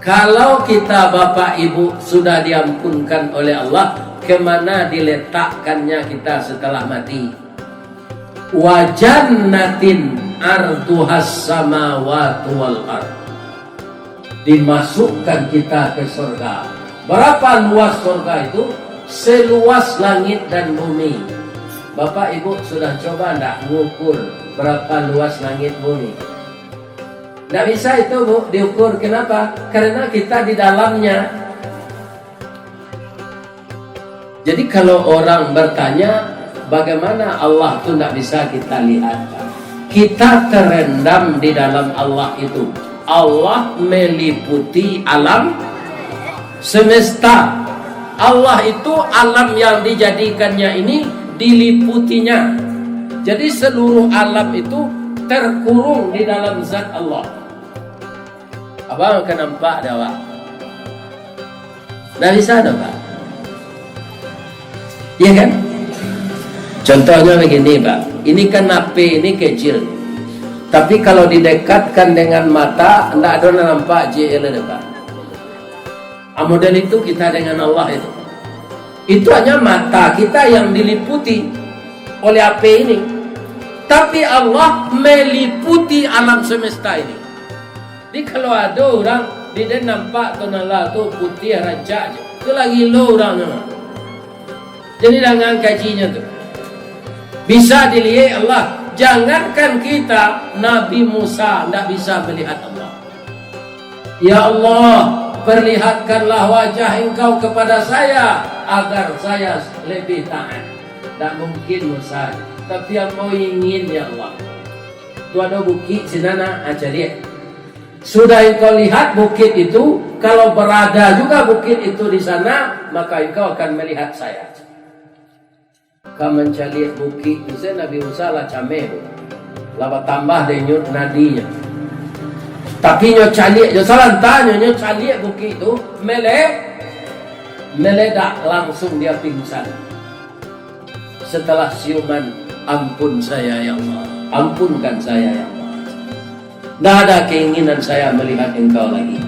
Kalau kita bapak ibu sudah diampunkan oleh Allah, kemana diletakkannya kita setelah mati? Wa jannatin arduhas samawati wal ard. Dimasukkan kita ke surga. Berapa luas surga itu? Seluas langit dan bumi. Bapak ibu sudah coba enggak mengukur berapa luas langit bumi? Nggak bisa itu bu diukur. Kenapa? Karena kita di dalamnya. Jadi kalau orang bertanya bagaimana Allah itu nggak bisa kita lihat, kita terendam di dalam Allah itu. Allah meliputi alam semesta. Allah itu alam yang dijadikannya ini diliputinya. Jadi seluruh alam itu terkurung di dalam zat Allah. Abang akan nampak dah Pak. Dari sana Pak. Iya kan? Contohnya begini Pak. Ini kan HP ini kecil. Tapi kalau didekatkan dengan mata, tidak ada nampak JL Pak. Model itu kita dengan Allah itu. Itu hanya mata kita yang diliputi oleh HP ini. Tapi Allah meliputi alam semesta ini. Jadi kalau ada orang dia nampak tonala tu putih rancak, itu lagi lo orangnya. Jadi dengan kajinya tu bisa dilihat Allah. Jangankan kita, Nabi Musa tidak bisa melihat Allah. Ya Allah, perlihatkanlah wajah Engkau kepada saya agar saya lebih taat. Tak mungkin Musa. Tapi yang mau ingin ya Allah. Itu ada bukit sinana ajaria. Sudah engkau lihat bukit itu, kalau berada juga bukit itu di sana, maka engkau akan melihat saya. Kau mencari bukit itu Nabi Musa lah cameh. Lama tambah denyut nadinya. Tapi nyo cari, nyo salah tanya nyo cari bukit itu meledak langsung dia pingsan. Setelah siuman, ampun saya ya Allah, ampunkan saya ya Allah. Tidak ada keinginan saya melihat engkau lagi.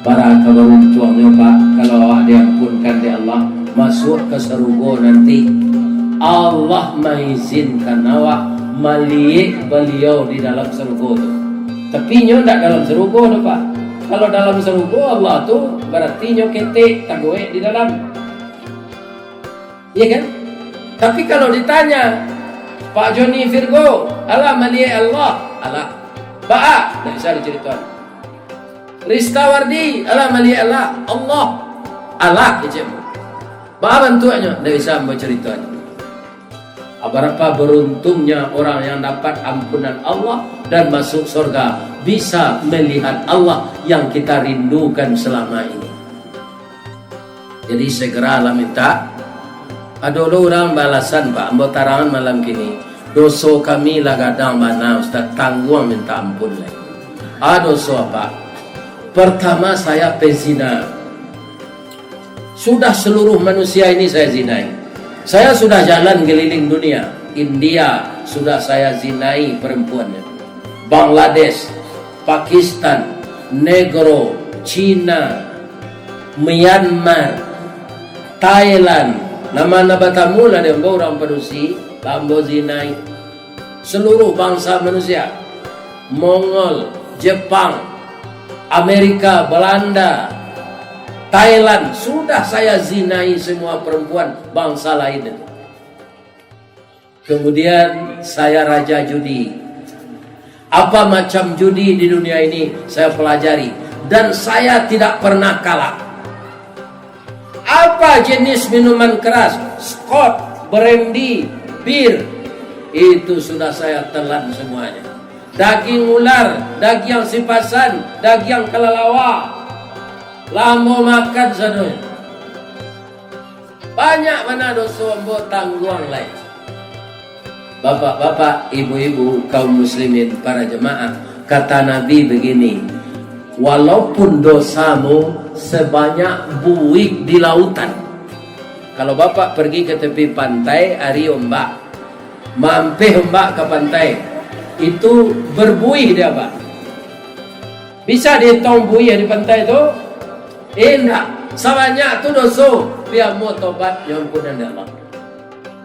Para kawan cuangnya Pak, kalau awak diampunkan di Allah, masuk ke surga nanti, Allah mengizinkan awak melihat beliau di dalam surga itu. Tapi nyo tidak dalam surga tu Pak. Kalau dalam surga Allah tu berarti nyo ketik tagoek di dalam. Iya kan? Tapi kalau ditanya Pak Joni Virgo, Allah melihat Allah, Allah. Pak, tidak bisa diceritakan. Rista Wardi, Allah melihat Allah, Allah, Allah kecil. Pak bentuknya, tidak bisa berceritakan. Berapa beruntungnya orang yang dapat ampunan Allah dan masuk surga, bisa melihat Allah yang kita rindukan selama ini. Jadi segeralah minta. Ada orang balasan Pak, ambo tarangan malam kini. Dosa kami lah kadang mana Ustaz, tanggung minta ampun lagi. Dosa apa? Pertama saya pezina. Sudah seluruh manusia ini saya zinai. Saya sudah jalan keliling dunia. India sudah saya zinai perempuannya. Bangladesh, Pakistan, Negro, Cina, Myanmar, Thailand. Nama batamu lah dia orang perusi, lambo zinai. Seluruh bangsa manusia. Mongol, Jepang, Amerika, Belanda, Thailand, sudah saya zinai semua perempuan bangsa lain. Kemudian saya raja judi. Apa macam judi di dunia ini saya pelajari. Dan saya tidak pernah kalah. Apa jenis minuman keras, Scott, brandy, bir, itu sudah saya telan semuanya. Daging ular, daging sipasan, daging kelelawar, lamo makan sadonya. Banyak mana dosa ambo tangguang lain. Bapak-bapak, ibu-ibu, kaum muslimin, para jemaah, kata Nabi begini, walaupun dosamu sebanyak buih di lautan. Kalau bapak pergi ke tepi pantai, hari ombak, mampir ombak ke pantai, itu berbuih dia Pak. Bisa dihitung buaya di pantai itu? Enggak. Sebanyak tu dosa. Dia mau tobat yang ampunan Allah.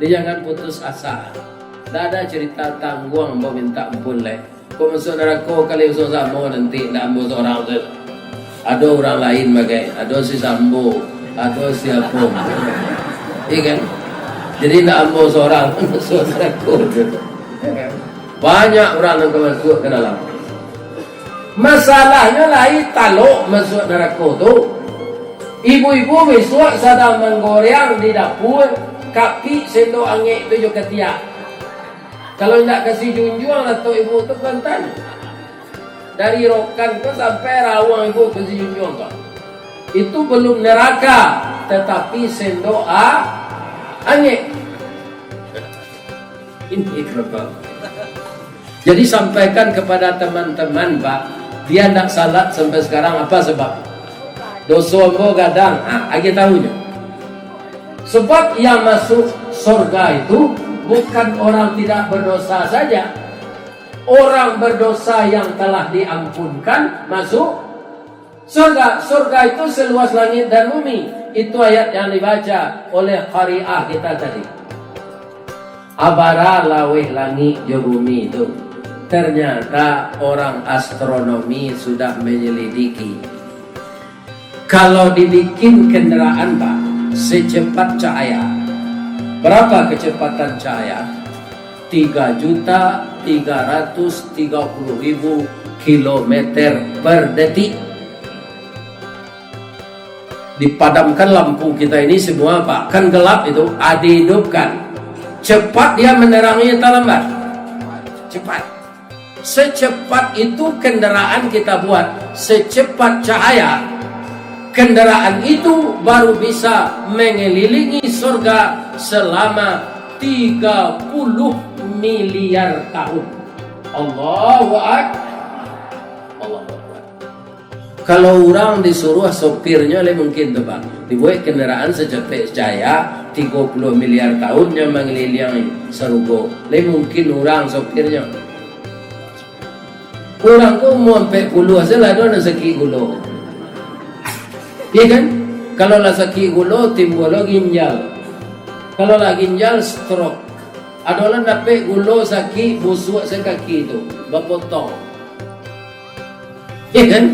Dia jangan putus asa. Tak ada cerita tangguang mau minta ampun leh. Kau masuk neraka kali usul sama nanti nak ambil seorang tu. Ada orang lain bagai, ada si Sambo, ada si Apung. Iya kan? Jadi nak ambil seorang masuk neraka tu. Banyak orang yang masuk ke dalam. Masalahnya lain taluk masuk neraka tu. Ibu-ibu besok sedang menggoreng di dapur, kaki sendok angin tu juga ketiak. Kalau tidak kasih junjung atau ibu tu kantan. Dari rokan tu sampai rawang ibu kasih junjung tu. Itu belum neraka, tetapi sendok angin. Ini kenapa? Jadi sampaikan kepada teman-teman, Pak, dia tidak salat sampai sekarang apa sebab? Dosa ambo gadang, lagi tahunya. Sebab yang masuk surga itu bukan orang tidak berdosa saja. Orang berdosa yang telah diampunkan masuk surga. Surga itu seluas langit dan bumi. Itu ayat yang dibaca oleh qari'ah kita tadi. Abara laweh langit jo bumi itu. Ternyata orang astronomi sudah menyelidiki. Kalau dibikin kendaraan, Pak, secepat cahaya. Berapa kecepatan cahaya? 3.330.000 kilometer per detik. Dipadamkan lampu kita ini semua, Pak, kan gelap itu, dihidupkan. Cepat dia meneranginya atau lambat? Cepat. Secepat itu kendaraan kita buat, secepat cahaya. Kendaraan itu baru bisa mengelilingi surga selama 30 miliar tahun. Allahu Akbar. Allahu Akbar. Kalau orang disuruh sopirnya mungkin tuh, Pak, dibuat kendaraan secepat cahaya 30 miliar tahunnya mengelilingi surga. Mungkin orang sopirnya. Orang kok mau sampai puluh saja lah sakit gula. Iya kan? Kalau lah sakit gula timbul ginjal. Kalau lah ginjal stroke. Adalah dapat gula sakit busuk sa kaki itu, berpotong. Iya kan?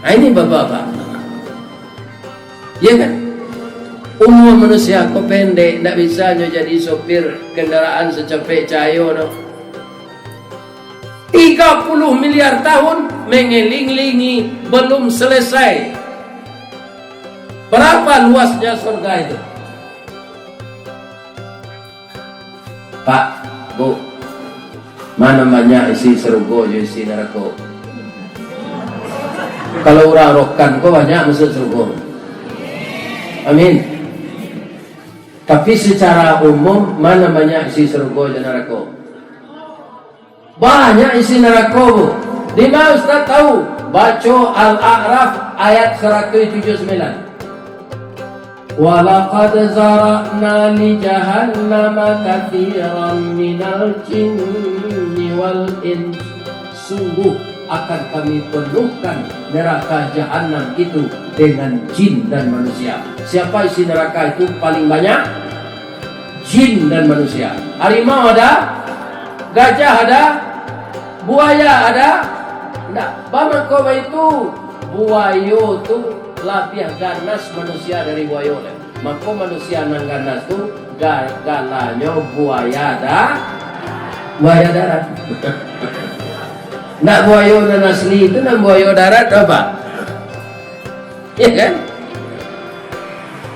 Nah, ini bapak-bapak. Iya kan? Umur manusia kok pendek, tidak bisa jadi sopir kendaraan secepat cahaya no. 30 miliar tahun mengelilingi belum selesai. Berapa luasnya surga itu? Pak, Bu, mana banyak isi surga, isi neraka? Kalau orang rokan kok banyak masuk surga. Amin. Tapi secara umum mana banyak isi surga dan neraka? Banyak isi neraka, Bu. Di mana Ustaz tahu? Baca Al-A'raf ayat 179. Walaqad zara'na li jahannama katsiran minal jinni wal ins. Sungguh akan kami penuhkan neraka jahanam itu dengan jin dan manusia. Siapa isi neraka itu paling banyak? Jin dan manusia. Harimau ada? Gajah ada? Buaya ada? Tidak. Bagaimana itu? Buaya itu lebih ganas manusia dari buaya. Maka manusia yang ganas itu galanya buaya ada? Buaya darat. Nak buaya dan asli itu nak buaya darat apa? Ya kan?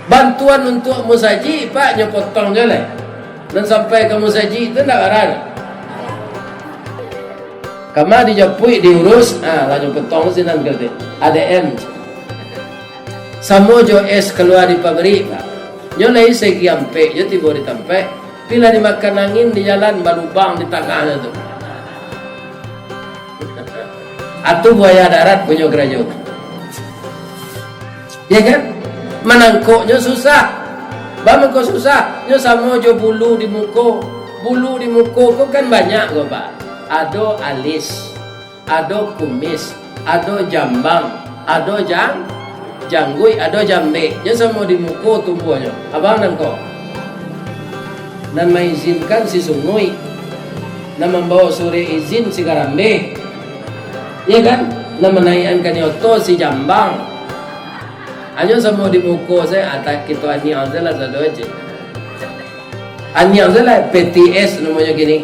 Bantuan untuk musaji, Pak, nyepotong je lah. Dan sampai ke musaji itu tidak ada. Kama dijapui diurus, lanjut potong sinan kerja. ADM. Samo jo es keluar di pabrik, Pak. Nyolai segi ampe, jo tiba di tempe. Bila dimakan angin di jalan balubang di tengahnya tu. Atau buaya darat punya kerajaan. Ya kan? Menangkuknya susah. Bagaimana kok susah? Nyo sama jo bulu di muka. Bulu di muka kok kan banyak kok, Pak. Ada alis, ado kumis, ado jambang, ado janggui, ado jambe. Nya semua di muko tumbuhnya. Abang dan kau. Dan mengizinkan si sungui. Dan membawa suri izin si garambe. Ya kan? Dan menaikkan yoto si jambang. Hanya semua di muko saya atak kita ani adalah satu aja. Ani adalah PTS namanya gini.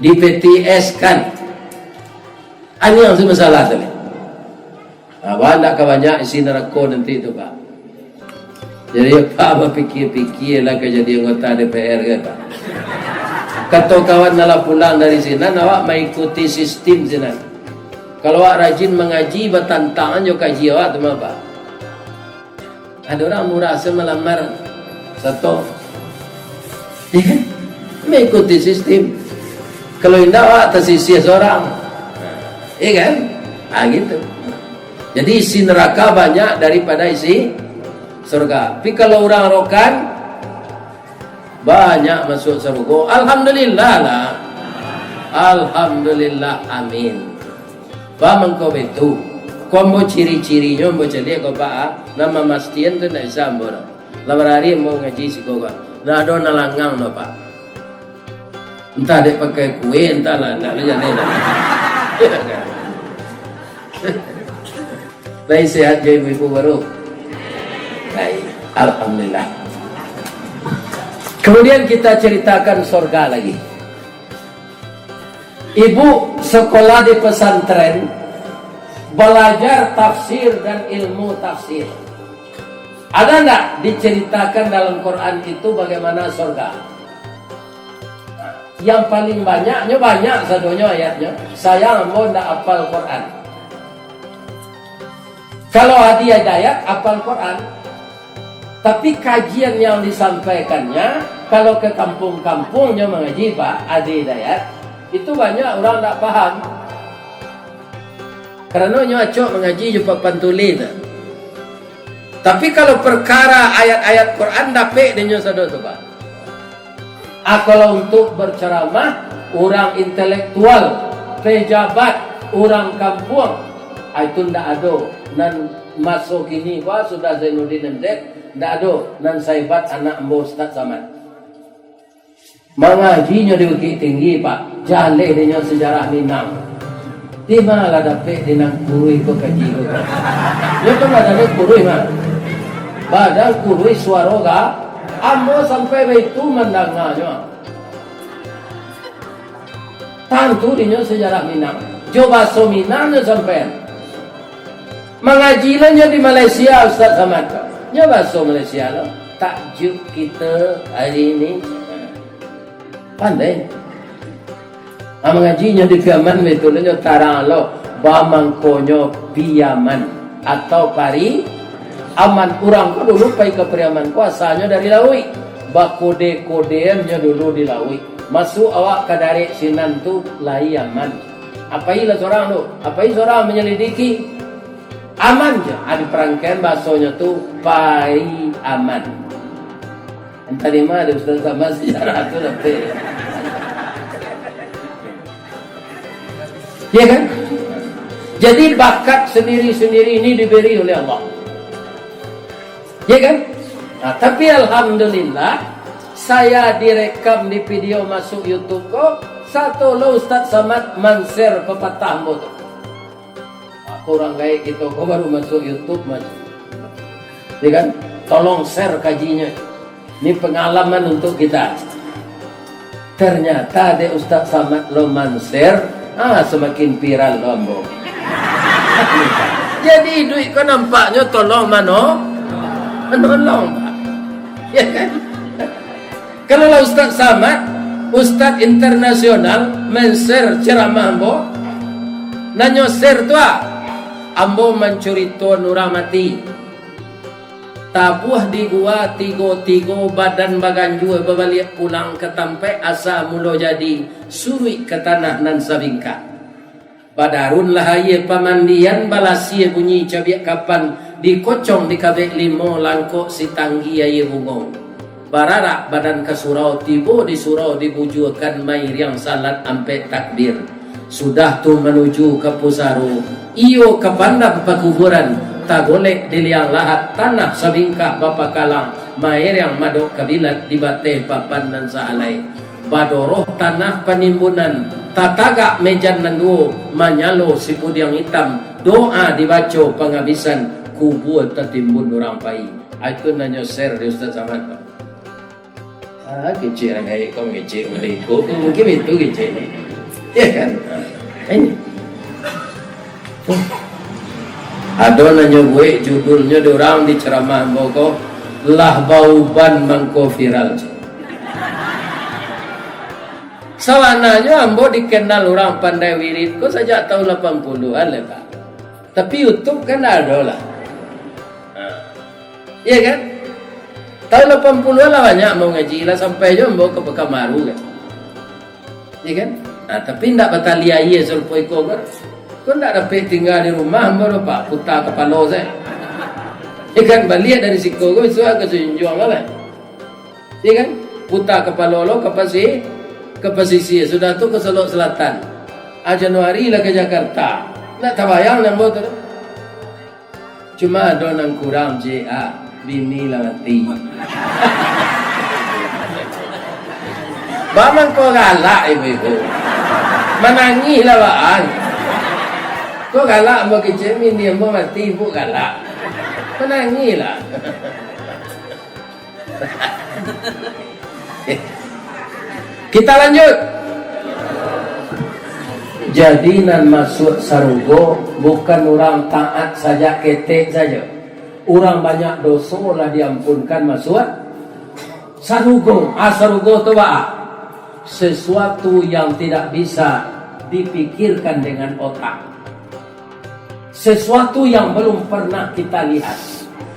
Di PTS kan. Ani yang masalah tadi. Abang tak banyak isi neraka nanti itu Pak. Jadi Pak berfikir-fikir lah jadi anggota DPR kan Pak. Kata kawan nala pulang dari sini, awak mengikuti sistem sini. Kalau awak rajin mengaji, bertantangan juga kaji awak tu Pak. Ada orang merasa melamar satu, mengikuti sistem. Kalau tidak awak tersisih seorang, kan? Gitu. Jadi isi neraka banyak daripada isi surga. Tapi kalau orang rokan banyak masuk surga. Alhamdulillah lah. Alhamdulillah, amin. Ba mengkau itu. Kau mau ciri-cirinya mau cari kau pak. Nama mastiin tu nak sambur. Lawan hari mau ngaji si kau kan. Nah ada nalangang no pak. Entah dia pakai kue, entah lah. Nak jadi lah. Baik, sehat je ibu-ibu baru. Baik, alhamdulillah. Kemudian kita ceritakan surga lagi. Ibu sekolah di pesantren, belajar tafsir dan ilmu tafsir. Ada enggak diceritakan dalam Quran itu bagaimana surga? Yang paling banyaknya banyak satunya ayatnya. Saya mau enggak hafal Quran. Kalau hadiah dayat hafal Quran. Tapi kajian yang disampaikannya, kalau ke kampung-kampungnya mengaji Pak Adi Dayat, itu banyak orang tak paham. Karena nyocok mengaji juga pantuli. Tapi kalau perkara ayat-ayat Quran dapat dia sadar tu Pak. Kalau untuk berceramah, orang intelektual, pejabat, orang kampung, itu tidak ada. Dan masuk ini Pak sudah Zainuddin MZ. Tak ada nan saibat anak Mbah Ustaz Samad. Mengajinya di Bukit Tinggi Pak. Jale dengan sejarah Minang. Di mana dapat dinang kurui ko kaji ko. Dia tu ada kurui mah. Badal kurui suara ga. Ambo sampai itu mendengarnya. Tantu dengan sejarah Minang. Coba so Minangnya sampai. Mengajinya di Malaysia Ustaz Samad. Nya bahasa Malaysia lo. Takjub kita hari ini pandai. Mengajinya di Piaman betulnya tarang lo. Bamangkonyo Piaman atau pari aman kurang ko dulu pai ke Piaman kuasanya dari Lawi. Bakode-kodeannya dulu di Lawi. Masuk awak ke dari sinan tu lai aman. Apailah seorang lo? Apai seorang menyelidiki? Aman je, ada perangkaian bahasanya tu pari aman. Entah di mana ada Ustaz sama sejarah tu dapat. Ya kan? Jadi bakat sendiri-sendiri ini diberi oleh Allah. Ya kan? Nah, tapi alhamdulillah saya direkam di video masuk YouTube kok. Satu lo Ustaz Samad Mansir pepatah tu. Orang baik itu, kau baru masuk YouTube macam, ya kan? Tolong share kajinya. Ini pengalaman untuk kita. Ternyata ada Ustaz Samad lo Mansir, semakin viral lo ambo. Jadi duit kau nampaknya tolong menolong Pak. Ya kan? Kalau Ustaz Samad, Ustaz internasional men-share ceramah ambo, nanyo share tu ambo mencuri tuan orang mati. Tabuh di gua tigo badan bagan jua berbalik pulang ke tampe asa mulo jadi surui ke tanah nan sabingka. Badarun lahaye pamandian balasie bunyi cabiak kapan dikocong di kabek limo langkok si tanggi aye bungo. Bararak badan ke surau tibo di surau dibujukan mair yang salat ampe takbir. Sudah tu menuju ke Pusaru, iyo kepandang pekuburan, tak golek diliang lahat tanah sabingkah bapa kalang, mair yang madok kabilat dibateh papan dan saalai. Badoroh tanah penimbunan, tatagak mejan nanduo, manyalo sipud yang hitam, doa dibaca penghabisan, kubur tertimbun orang pai. Aku nanya share di Ustaz Samad. Kecil yang baik, kau kecil mereka, mungkin itu kecil ni, ya kan? Ini. Ada nanya gue judulnya orang di ceramah boko, lah bauban mangko viral. Sawananya ambo dikenal orang pandai wirid, kok sejak tahun 80-an lah Pak. Tapi YouTube kan ada lah. Iya kan? Tahun 80-an lah banyak mau ngaji lah sampai je ambo ke Pekamaru kan. Iya kan? Nah, tapi ndak batalia iya sulpo iko kan. Kok ndak dapat tinggal di rumah ambo lo Pak, putar kepala saya. Iya kan? Balik dari siko kok isu ke Sunjuang lah. Iya kan? Putar kepala lo ke pesisir, sudah tu ke Selok Selatan. Januari lah ke Jakarta. Nak tabayang nambo tu. Cuma ada nang kurang JA, bini lah mati. Baman kau galak ibu-ibu. Menangis lah baan. Kau galak mau kecil, bini mau mati, ibu galak. Menangis lah. Kita lanjut. Jadi nan masuk sarugo bukan orang taat saja, ketek saja. Orang banyak dosa lah diampunkan masuk sarugo. Sarugo itu apa? Sesuatu yang tidak bisa dipikirkan dengan otak. Sesuatu yang belum pernah kita lihat.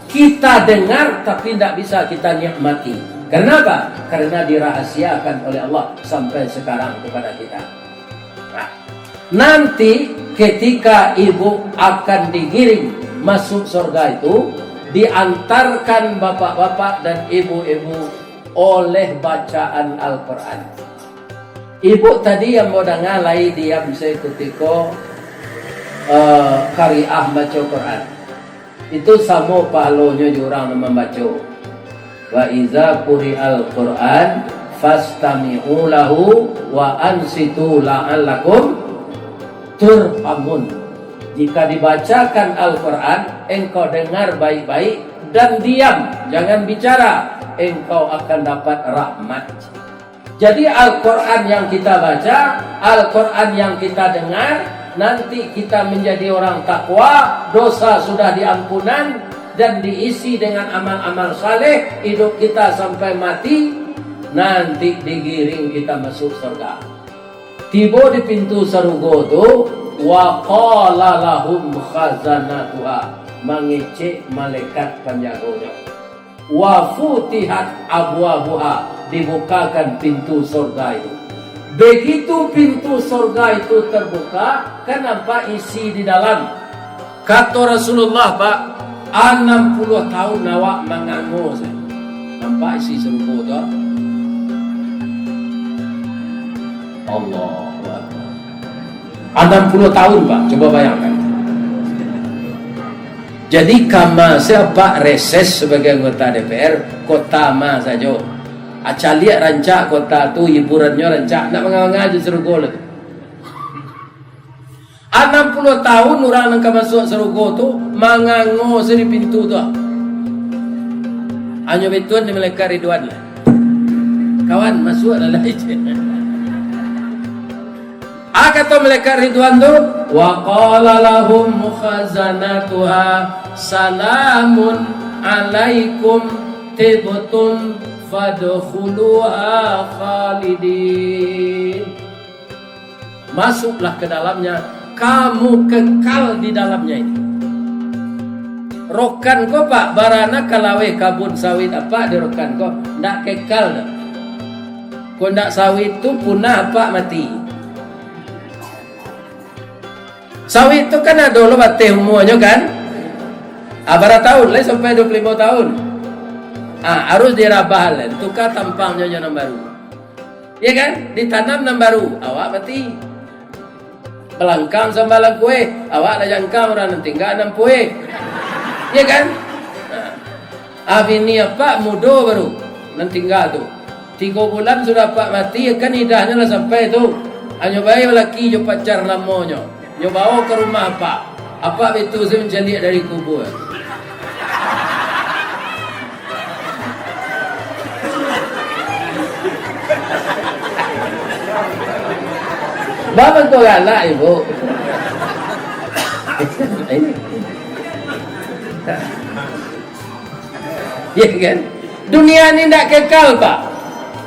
Kita dengar tapi tidak bisa kita nikmati. Kenapa? Karena dirahasiakan oleh Allah sampai sekarang kepada kita. Nah, nanti ketika ibu akan digiring masuk surga itu, diantarkan bapak-bapak dan ibu-ibu oleh bacaan Al-Quran. Ibu tadi yang mau dengalai diam ketika kariah baca Quran. Itu sama pahalonya jurang membaca. Wa iza quri'al Qur'an fastami'u lahu wa ansitu la'allakum turhamun. Jika dibacakan Al-Quran, engkau dengar baik-baik dan diam, jangan bicara, engkau akan dapat rahmat. Jadi Al-Quran yang kita baca, Al-Quran yang kita dengar, nanti kita menjadi orang takwa, dosa sudah diampunan dan diisi dengan amal-amal saleh, hidup kita sampai mati, nanti digiring kita masuk surga. Tiba di pintu surga tu, wa qala lahum khazanatuha, mengecek malaikat penjaganya. Wa futihat abwabuha, dibukakan pintu surga itu. Begitu pintu surga itu terbuka, kenapa isi di dalam? Kata Rasulullah, Pak, 60 tahun awak mengangu saya. Nampak isi surga tu? Allah Akbar. 60 tahun, Pak, coba bayangkan. Jadi kama siapa reses sebagai anggota DPR kota ma saja. Acalia rancak kota tu hiburannya rancak nak mengaji surga lah. 60 tahun orang nak masuk surga tu mangango sini pintu tu. Hanya betuan di malaikat Ridwan lah. Kawan masuk adalah itu. Kata malaikat Ridwan tu, wa qala lahum khazanatuha salamun alaikum tibtum fadkhuluha khalidin. Masuklah ke dalamnya, kamu kekal di dalamnya ini. Rokan ko Pak, barana kalawe kabun sawit apa di rokan ko, ndak kekal dah. Ko ndak sawit tu punah apa mati. Sawit itu kan ada lo bateh umurnya kan? Berapa tahun? Lah sampai 25 tahun. Harus dirabah lah, tukar tampangnya yang baru. Ya kan? Ditanam yang baru, awak mati. pelangkang sambalan kue, awak dah jangkang orang nanti tinggal 6 kue. Ya kan? Ini apa mudo baru nanti tinggal tu 3 bulan sudah pak mati kan idahnya lah sampai tu. Hanya bayi lelaki jo pacar lamonyo yo bawa ke rumah apa itu saya mencalik dari kubur. Bapak tu galak ibu. Ini ya kan? Dunia ini tidak kekal pak.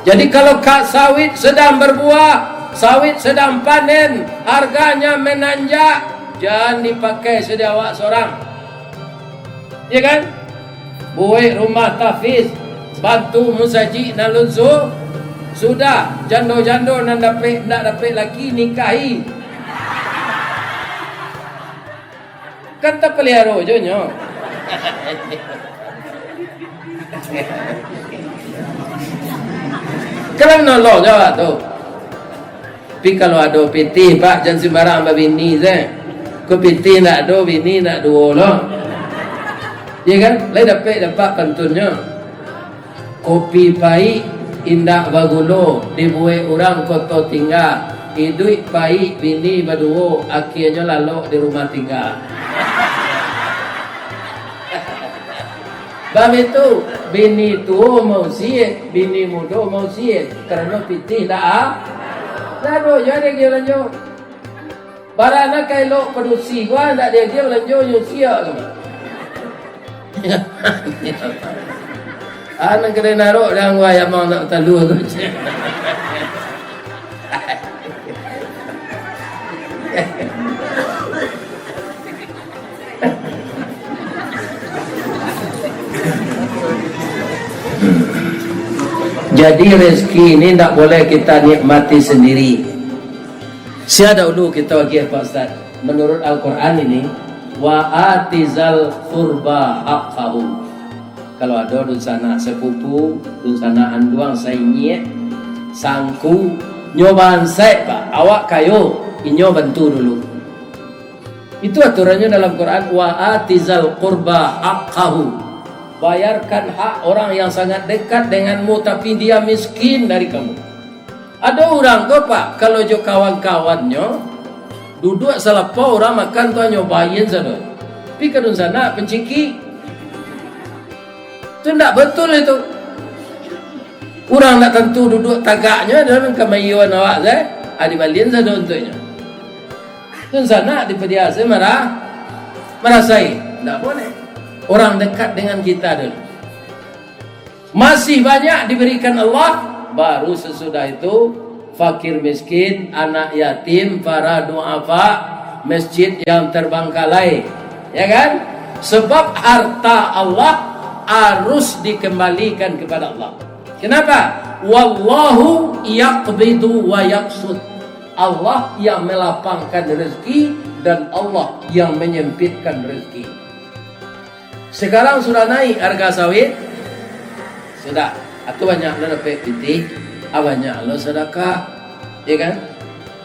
Jadi kalau sawit sedang berbuah, sawit sedang panen, harganya menanjak, jangan dipakai sedia awak seorang. Ya kan? Buat rumah tahfiz, bantu musaji nalunsu, sudah jando-jando nak dapat laki nikahi. Kan tak pelihara je nyo. Kalau nolong jawab tu. Tapi kalau ada piti pak jangan sembarang bini je. Ko piti nak do bini nak dua loh. Ya kan? Lai dapat pantunnya. Kopi pahit indah bagulo dibuat orang koto tinggal. Hidup pahit bini berdua akhirnya lalu di rumah tinggal. Bab itu bini tua mau siet, bini muda mau siet kerana pitih dah. Dah do jadi dia lanjut. Barana kailo produksi gua ndak dia lanjut yo sia tu. Anak kena naruh dah gua yang mau nak talu aku. Jadi rezeki ini tak boleh kita nikmati sendiri. Siapa dulu kita bagi Pak Ustaz? Menurut Al-Quran ini, wa atizal qurba haqqahu. Kalau ada di sana sepupu, di sana anduang sainye, sangku, nyobaan saya Pak, awak kayo, inyo bantu dulu. Itu aturannya dalam Quran, wa atizal qurba haqqahu. Bayarkan hak orang yang sangat dekat denganmu tapi dia miskin dari kamu. Ada orang kau pak kalau jo kawan-kawannya duduk selepo orang makan tu nyobain saja. Tapi kadang sana penciki. Itu tidak betul itu. Orang nak tentu duduk tagaknya dalam kemayuan awak saya. Adi balian saja untuknya. Itu sana di pediasa merasai. Tidak boleh. Orang dekat dengan kita dulu. Masih banyak diberikan Allah, baru sesudah itu fakir miskin, anak yatim, para duafa, masjid yang terbengkalai. Ya kan? Sebab harta Allah harus dikembalikan kepada Allah. Kenapa? Wallahu yaqbidu wa yaqsud. Allah yang melapangkan rezeki dan Allah yang menyempitkan rezeki. Sekarang sudah naik harga sawit. Sudah. Atau banyak lo dapat piti, banyak lo sedekah. Ya kan?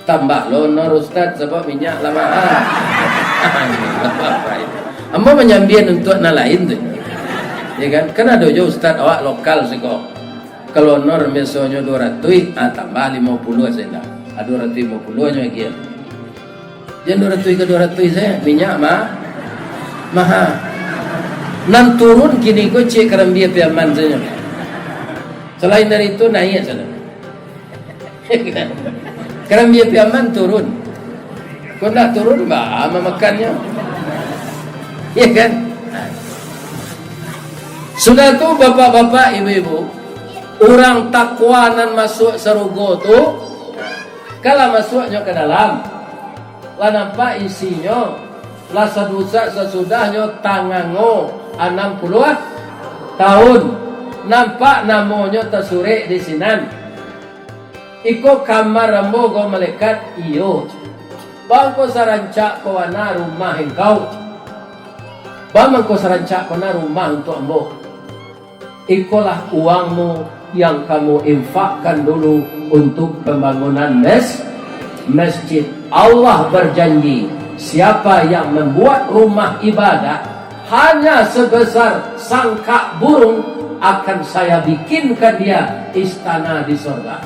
Tambah lo nor ustaz sebab minyak lama. Ambo menyambian untuk na lain tu. Ya kan? Kan ada jo ustaz awak lokal seko. Kalau nor mesonya 200, tambah 50 saya dah. 250 nya lagi. Jangan 200 ke 200 saya minyak mahal. Nan turun kini ko cek kerambia piaman saja. Selain dari itu naik saja. Kerambia piaman turun. Kau nak turun bah makannya. Ya kan? Sudah tu bapak-bapak, ibu-ibu, orang takwa nan masuk surga tu, kalau masuknya ke dalam, lah nampak isinya, lah sedusa sesudahnya tangango 60 tahun nampak namanya tersurik di sinan. Iko kamar rambo go malaikat iyo. Bang ko sarancak ko na rumah engkau. Bang ko sarancak ko na rumah untuk ambo. Ikolah uangmu yang kamu infakkan dulu untuk pembangunan masjid. Allah berjanji, siapa yang membuat rumah ibadah hanya sebesar sangkak burung, akan saya bikinkan dia istana di surga.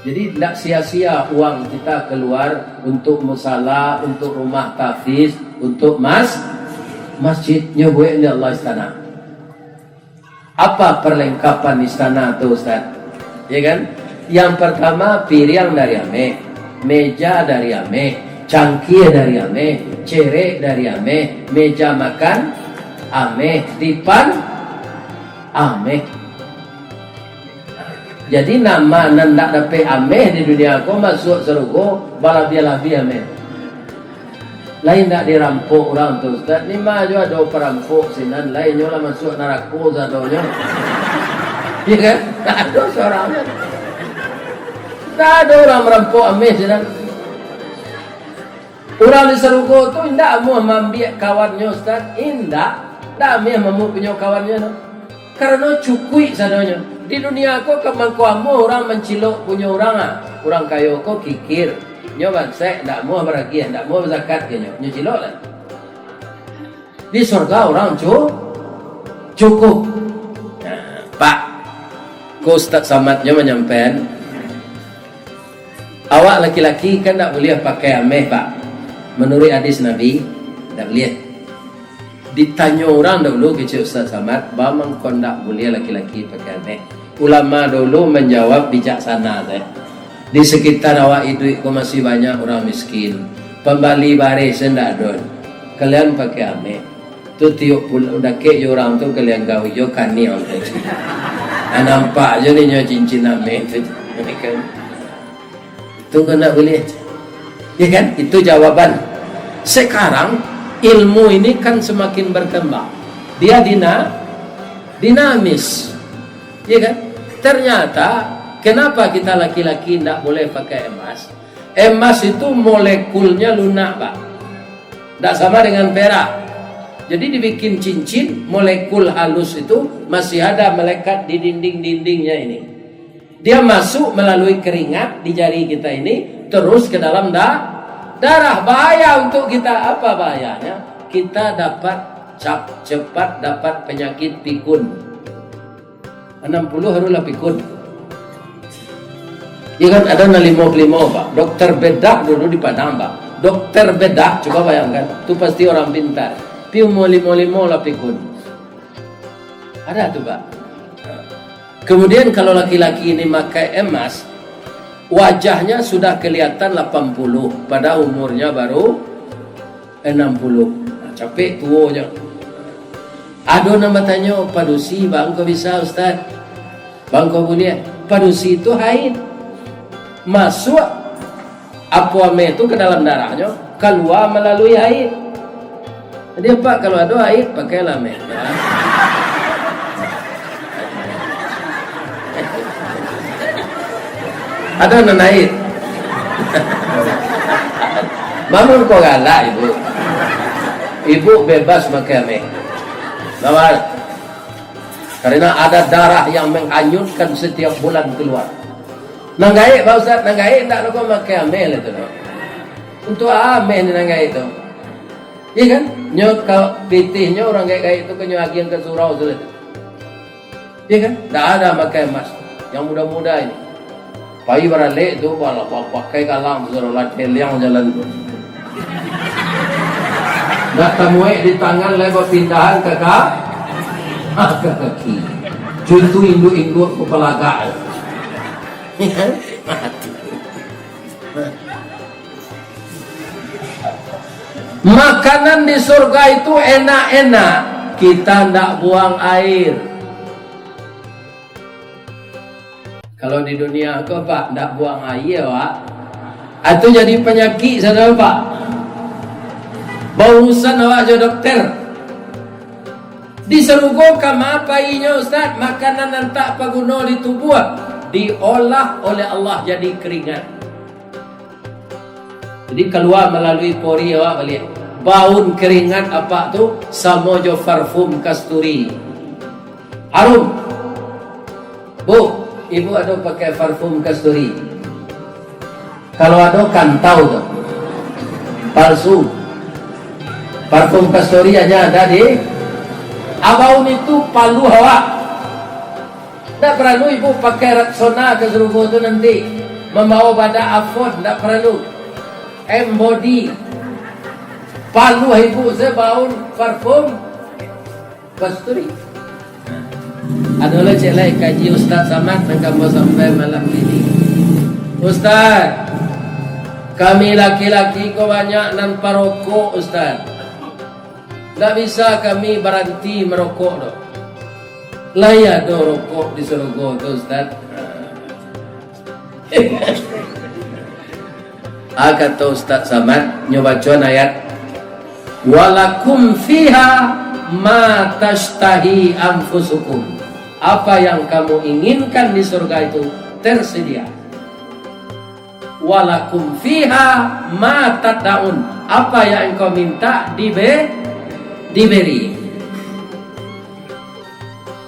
Jadi tidak sia-sia uang kita keluar untuk musala, untuk rumah tahfiz, untuk masjid. Nyobuin Allah istana. Apa perlengkapan istana itu Ustaz? Ya kan? Yang pertama piring dari ame, meja dari ame, cangkir dari ame, cerek dari ame, meja makan ame, dipan ame. Jadi nama nandak dapat ame di dunia aku masuk surga balabi ame. Lain tak dirampok orang tu Ustaz. Ni mah juga ada perampok sinan, lainnya lah masuk neraka zadonya. Ya kan? Tak ada seorang. Tak ada orang merampok ame sinan. Orang di surga tu indak mau ambil kawannya Ustaz. Indak. Tak ambil mau punya kawannya no. Karena cukui sadonya. Di dunia aku kemangkuamu orang mencilok punya orang orang kaya ko kikir nyoba saya ndak mau beragian ndak mau zakat ke nyo cilok lah. Di surga orang cukup. Nah, Pak ko Ustaz Samadnya menyampaikan awak laki-laki kan ndak boleh pakai ameh Pak. Menurut hadis Nabi ndak boleh. Ditanya orang dulu ke Ustaz Samad, bamang kau tak boleh laki-laki pakai ameh. Ulama dulu menjawab bijaksana teh. Di sekitar awak itu kau masih banyak orang miskin. Pembali baris sendak don. Kalian pakai ameh. Tu tiup pula udah ke orang tu kalian gawe yo kani orang tu. Nampak je ni cincin ameh tu. Kan? Itu kena boleh. Ya kan? Itu jawaban. Sekarang ilmu ini kan semakin berkembang. Dia dinamis. Ya kan? Ternyata kenapa kita laki-laki tidak boleh pakai emas? Emas itu molekulnya lunak, Pak. Tidak sama dengan perak. Jadi dibikin cincin, molekul halus itu masih ada melekat di dinding-dindingnya ini. Dia masuk melalui keringat di jari kita ini terus ke dalam darah. Bahaya untuk kita. Apa bahayanya? Kita dapat cepat dapat penyakit pikun. 60 haruslah pikun. Ya kan ada 55 Pak. Dokter bedak dulu di Padang Pak. Dokter bedak coba bayangkan. Itu pasti orang pintar. Piu mau 55 lah pikun. Ada tuh Pak. Kemudian kalau laki-laki ini pakai emas, wajahnya sudah kelihatan 80 pada umurnya baru 60. Nah, capek tuonya. Ada nama tanya padusi bang kau bisa Ustaz? Bang kau boleh? Padusi itu haid. Masuk apuame itu ke dalam darahnya, keluar melalui haid. Jadi Pak kalau ada haid pakailah meh. Ya. Ada naik. Bangun kau galak ibu. Ibu bebas pakai ameh. Nawar. Karena ada darah yang menghanyutkan setiap bulan keluar. Nanggai Pak Ustaz, nanggai tak kau pakai ameh itu. Untuk ameh ni nanggai itu. Iya kan? Nyok kau pitihnya orang kayak itu kenyo agian ke surau sulit. Iya kan? Tak ada pakai emas. Yang muda-muda ini. Pai barale itu bala pakai kalang suruh latih yang jalan tu. Nak temui di tangan lebar pindahan ke kaki. Contoh induk-induk kepala gak. Mati. Makanan di surga itu enak-enak. Kita ndak buang air. Kalau di dunia aku Pak ndak buang air Pak. Atau jadi penyakit sana Pak. Barusan awak jadi dokter. Di surga kama apa inya Ustaz? Makanan yang tak paguna di tubuh diolah oleh Allah jadi keringat. Jadi keluar melalui pori awak balik. Baun keringat apa tu? Samojo parfum kasturi. Harum. Bu, ibu ada pakai parfum kasturi? Kalau ada kantau tuh palsu. Parfum Castoria aja ada di Abaun itu palu hawa. Tidak perlu ibu pakai Rexona ke Serugo itu nanti membawa pada Avon, tidak perlu. Embody palu ibu sebaun parfum Castoria. Ada oleh cek lagi kaji Ustaz Samad dan kamu sampai malam ini. Ustaz, kami laki-laki kok banyak nan parokok Ustaz. Tak bisa kami berhenti merokok dong. Layak dong rokok di Serogo tu Ustaz. Kata Ustaz Samad nyoba cuan ayat walakum fiha ma tashtahi anfusukum. Apa yang kamu inginkan di surga itu tersedia. Walakum fiha ma tad'un. Apa yang engkau minta diberi.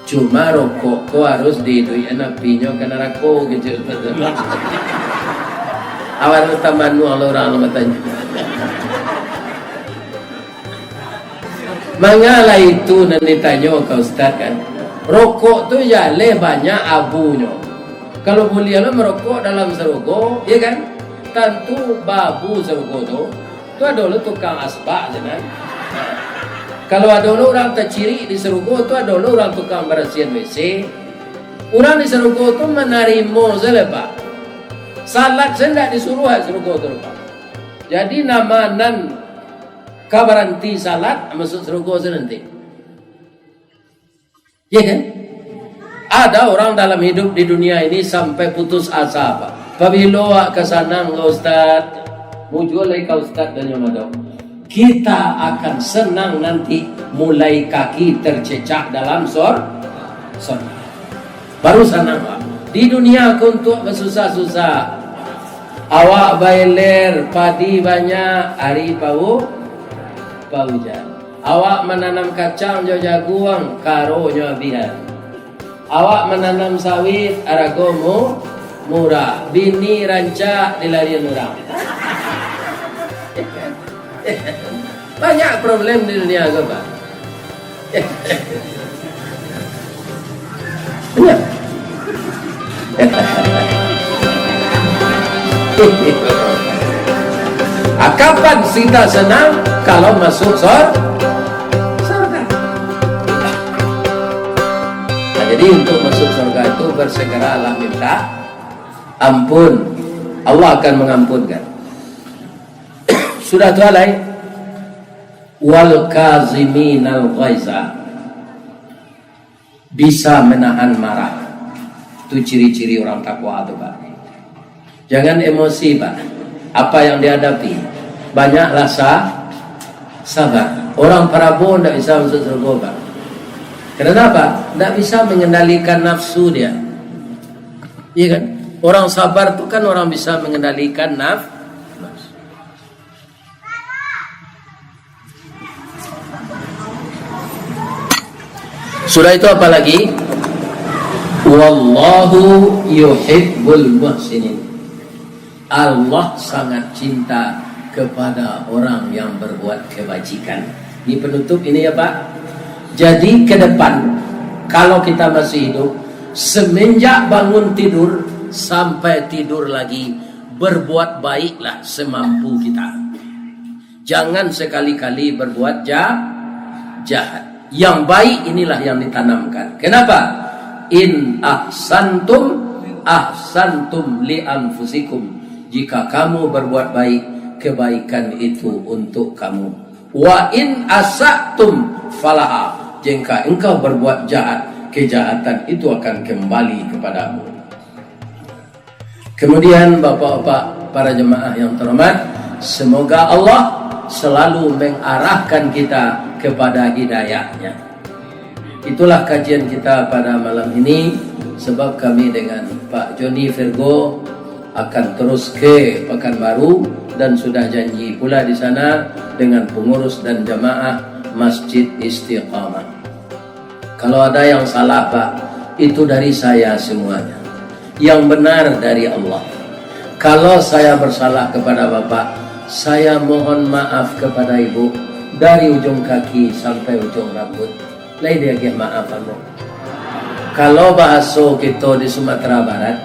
Cuma rokok kau harus didui anak pinyo kena rokok gitu. Awal utamanu orang matanya. Mangala itu nanti tanya ke Ustaz kan. Rokok tu ya banyak abunya. Kalau boleh lo merokok dalam Serogo, ya kan? Tentu babu Serogo tu ada lo tukang asbak jangan. Kalau ada orang terciri di Serogo tu ada orang tukang bersihin WC. Orang di Serogo tu menerima selepas. Salat saya tidak disuruh Serogo tu Pak. Jadi nama nan kabaranti salat masuk Serogo nanti. Ya kan? Ada orang dalam hidup di dunia ini sampai putus asa Pak. Pabilo ke sana Ustaz, muncul lagi Ustaz dan yang ada. Kita akan senang nanti mulai kaki tercecak dalam surga. Baru senang Pak. Di dunia aku untuk bersusah-susah. Awak bailer padi banyak hari hujan. Awak menanam kacang jauh jagung karonya biar. Awak menanam sawit aragomu murah. Bini rancak dilarian orang. Banyak problem di dunia aku Pak. Banyak. Kapan kita senang kalau masuk surga? Nah, jadi untuk masuk surga itu bersegeralah minta ampun. Allah akan mengampunkan. Sudah tualai wal kaziminal ghaiza, bisa menahan marah. Itu ciri-ciri orang takwa itu Pak. Jangan emosi Pak. Apa yang dihadapi banyaklah sabar. Orang Prabowo tidak bisa masuk surga Pak. Kenapa? Tidak bisa mengendalikan nafsu dia. Iya kan? Orang sabar itu kan orang bisa mengendalikan nafsu. Surah itu apa lagi? Wallahu yuhibbul muhsinin. Allah sangat cinta kepada orang yang berbuat kebajikan. Ini penutup ini ya Pak. Jadi ke depan kalau kita masih hidup, semenjak bangun tidur sampai tidur lagi, berbuat baiklah semampu kita. Jangan sekali-kali berbuat jahat. Yang baik inilah yang ditanamkan. Kenapa? In ahsantum ahsantum li anfusikum. Jika kamu berbuat baik, kebaikan itu untuk kamu. Wa in asatum falaha. Jika engkau berbuat jahat, kejahatan itu akan kembali kepadamu. Kemudian bapak-bapak para jemaah yang terhormat, semoga Allah selalu mengarahkan kita kepada hidayahnya. Itulah kajian kita pada malam ini. Sebab kami dengan Pak Joni Virgo akan terus ke Pekanbaru dan sudah janji pula di sana dengan pengurus dan jamaah Masjid Istiqamah. Kalau ada yang salah Pak, itu dari saya semuanya. Yang benar dari Allah. Kalau saya bersalah kepada bapak, saya mohon maaf kepada ibu dari ujung kaki sampai ujung rambut. Lain dia ke maaf anu. Kalau bahasa kita di Sumatera Barat,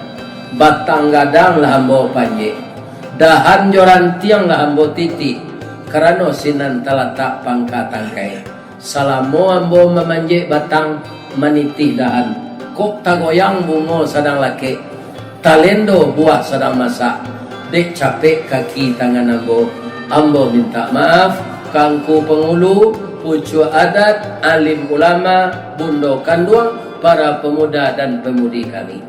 batang gadang lah ambo panji, dahan joran tiang lah ambo titi, karena sinan talatak pangka tangkai. Salamo ambo memanjik batang maniti dahan, kok tagoyang bungo sedang laki, talendo buah sedang masak, dek capek kaki tangan ambo minta maaf, kangku pengulu, pucu adat, alim ulama, bundo kanduang, para pemuda dan pemudi kami.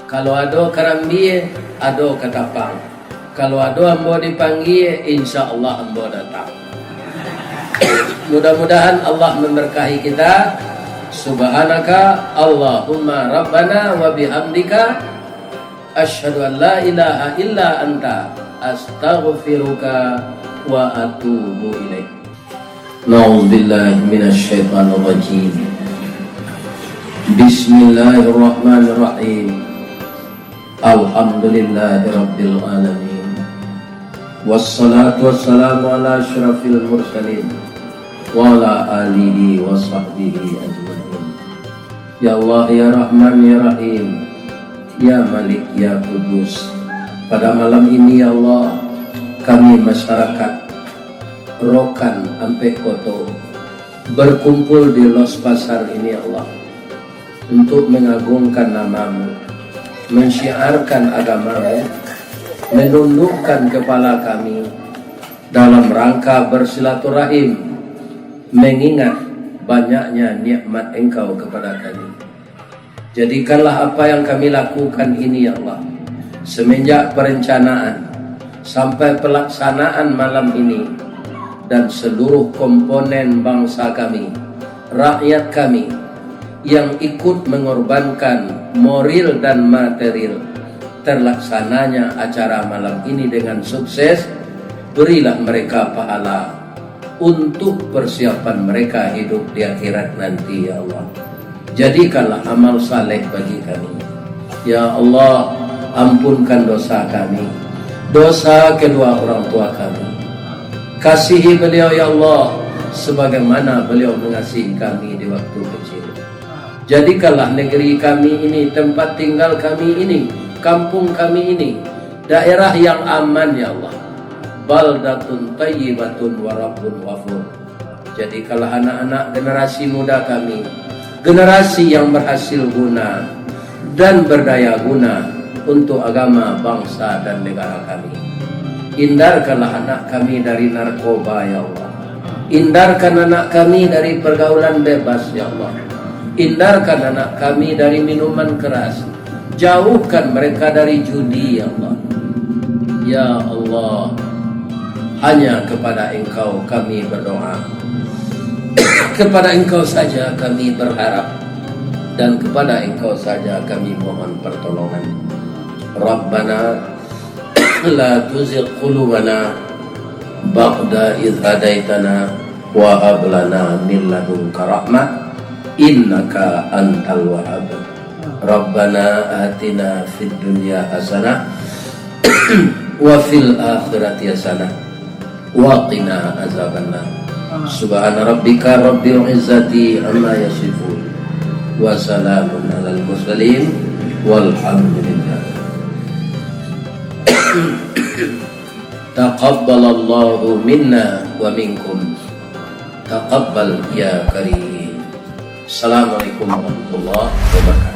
Kalau ada karambi, ada ketapang. Kalau ada ambo dipanggil, insya Allah ambo datang. Mudah-mudahan Allah memberkahi kita. Subhanaka Allahumma Rabbana wa bihamdika asyhadu an la ilaha illa anta astaghfiruka wa atubu ilaik. Na'udzubillahi minasyaitonir rajim. Bismillahirrahmanirrahim. Alhamdulillahirabbil alamin. Wassalatu wassalamu ala asyrafil mursalin wa ala alihi wa sahbihi ajmain. Ya Allah, ya Rahman, ya Rahim, ya Malik, ya Kudus. Pada malam ini ya Allah, kami masyarakat Rokan Ampe Koto berkumpul di Los Pasar ini ya Allah, untuk mengagungkan namamu, mensyiarkan agamamu, menundukkan kepala kami dalam rangka bersilaturahim, mengingat banyaknya nikmat Engkau kepada kami. Jadikanlah apa yang kami lakukan ini ya Allah, semenjak perencanaan sampai pelaksanaan malam ini, dan seluruh komponen bangsa kami, rakyat kami yang ikut mengorbankan moral dan material terlaksananya acara malam ini dengan sukses. Berilah mereka pahala untuk persiapan mereka hidup di akhirat nanti ya Allah. Jadikanlah amal saleh bagi kami ya Allah. Ampunkan dosa kami, dosa kedua orang tua kami. Kasihi beliau ya Allah sebagaimana beliau mengasihi kami di waktu kecil. Jadikanlah negeri kami ini, tempat tinggal kami ini, kampung kami ini, daerah yang aman ya Allah. Baldatun tayyibatun wa rabbun ghafur. Jadikanlah anak-anak generasi muda kami, generasi yang berhasil guna dan berdaya guna untuk agama, bangsa dan negara kami. Hindarkanlah anak kami dari narkoba ya Allah. Hindarkan anak kami dari pergaulan bebas ya Allah. Hindarkan anak kami dari minuman keras. Jauhkan mereka dari judi ya Allah. Ya Allah, hanya kepada Engkau kami berdoa. Kepada Engkau saja kami berharap, dan kepada Engkau saja kami mohon pertolongan. Rabbana la tuzigh qulubana ba'da idh hadaitana wa hab lana min ladunka rahmah innaka antal wahhab. Rabbana atina fid dunya hasanah wa fil akhirati hasanah wa qina azabannar. Subhana rabbika rabbil izzati amma yasifun wa salamun alal mursalin walhamdulillah. Taqabbalallahu minna wa minkum. Taqabbal ya karim. Assalamualaikum warahmatullahi wabarakatuh.